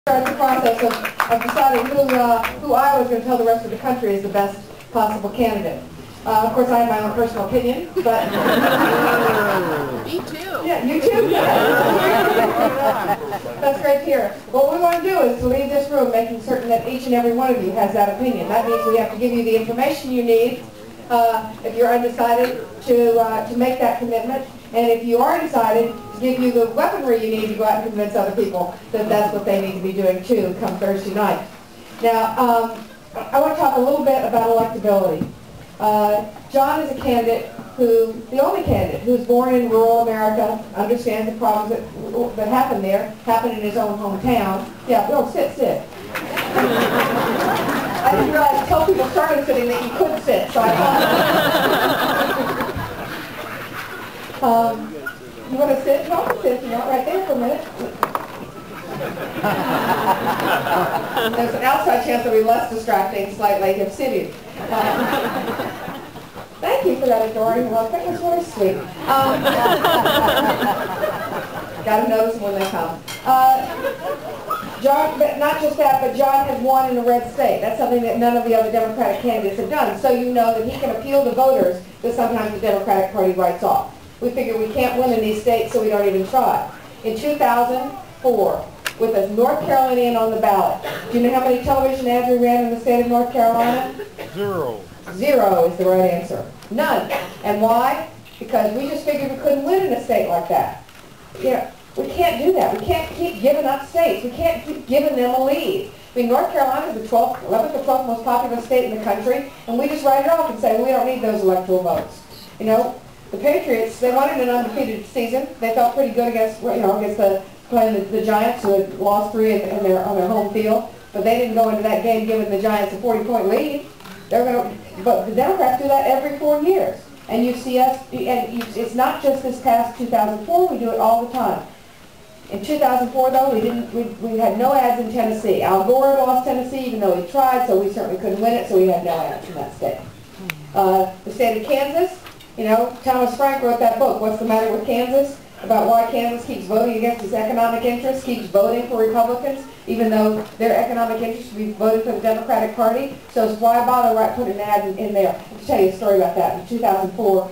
Start the process of deciding who I was going to tell the rest of the country is the best possible candidate. Of course, I have my own personal opinion, but... Me too. Yeah, you too? That's great to hear. What we want to do is to leave this room making certain that each and every one of you has that opinion. That means we have to give you the information you need if you're undecided to make that commitment. And if you are decided, to give you the weaponry you need to go out and convince other people that that's what they need to be doing too come Thursday night. Now, I want to talk a little bit about electability. John is a candidate the only candidate who's born in rural America, understands the problems that happened there, happened in his own hometown. Yeah, go, sit. I didn't realize until people started sitting that you could sit, so I thought. You want to sit? No, sit if you want, right there for a minute. There's an outside chance it'll be less distracting slightly if sitting. Thank you for that adoring look. That was really sweet. Got to notice them when they come. John, but not just that, but John has won in a red state. That's something that none of the other Democratic candidates have done. So you know that he can appeal to voters that sometimes the Democratic Party writes off. We figure we can't win in these states, so we don't even try. In 2004, with a North Carolinian on the ballot, do you know how many television ads we ran in the state of North Carolina? 0. 0 is the right answer. None. And why? Because we just figured we couldn't win in a state like that. You know, we can't do that. We can't keep giving up states. We can't keep giving them a lead. I mean, North Carolina is the 11th or 12th most populous state in the country, and we just write it off and say, well, we don't need those electoral votes. You know, the Patriots, they wanted an undefeated season. They felt pretty good against playing the Giants, who had lost 3 on their home field, but they didn't go into that game giving the Giants a 40-point lead. But the Democrats do that every 4 years. And you see us, and it's not just this past 2004, we do it all the time. In 2004, though, we had no ads in Tennessee. Al Gore lost Tennessee, even though he tried, so we certainly couldn't win it, so we had no ads in that state. The state of Kansas, you know, Thomas Frank wrote that book, What's the Matter with Kansas? About why Kansas keeps voting against its economic interests, keeps voting for Republicans, even though their economic interests would be voting for the Democratic Party. So it's why bother putting an ad in there. I'll tell you a story about that. In 2004,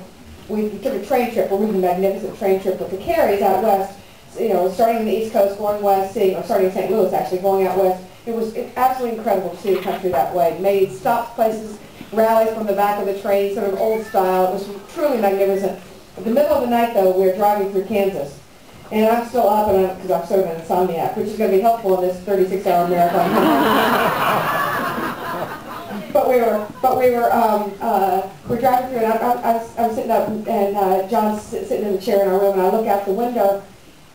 we took a train trip, a really magnificent train trip with the Carries out west, you know, starting in the East Coast, going west, starting in St. Louis actually, going out west. It was absolutely incredible to see the country that way. Made stops places, rallies from the back of the train, sort of old style. It was truly magnificent. In the middle of the night, though, we were driving through Kansas. And I'm still up because I'm sort of an insomniac, which is going to be helpful in this 36-hour marathon. we're driving through, and I was sitting up, and John's sitting in the chair in our room, and I look out the window,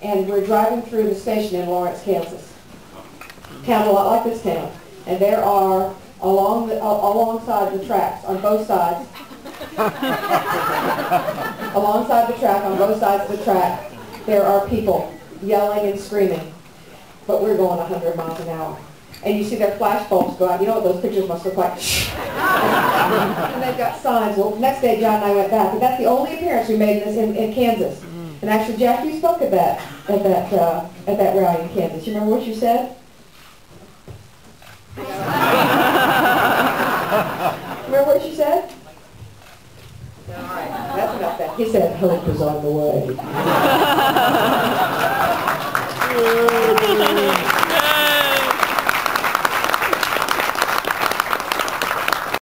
and we're driving through the station in Lawrence, Kansas. Town a lot like this town. And there are, alongside the tracks, on both sides, alongside the track, on both sides of the track, there are people yelling and screaming. But we're going 100 miles an hour. And you see their flash bulbs go out. You know what those pictures must look like? And they've got signs. Well, the next day, John and I went back. But that's the only appearance we made in Kansas. And actually, Jack, you spoke at that rally in Kansas. You remember what you said? Remember what you said? All right, that's enough then. He said, hope is on the way.